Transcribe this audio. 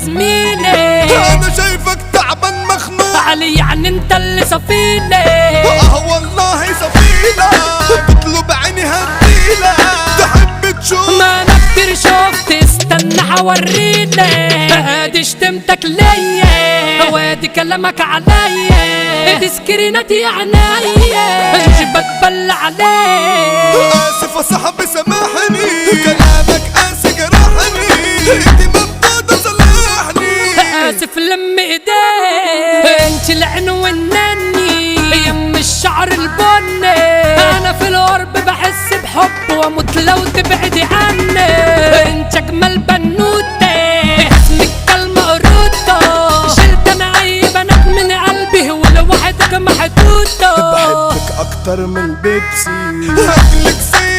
زميلي، انا شايفك تعبان مخنوق علي يعني انت اللي صفيلي. والله سفينة بطلب عيني هديلة تحب تشوف. ما انا كتير شفت، استنى حوريلي. ادي شتمتك ليا وادي كلامك عليا، ادي سكريناتي عينيا جيبك بل عليك. اسف يا صاحبي سامحني، كلامك قاسي جرحني، انت مبطوطة صلحني. اسف لم ايديك، انت العين والنني يم الشعر البني. انا في القرب بحس بحب واموت لو تبعدي عني. انت اجمل بنوتة اسمك كلمة قروطة، شلت انا اي بنات من قلبي ولوحدك محدودة. بحبك اكتر من البيبسي، اكلك زي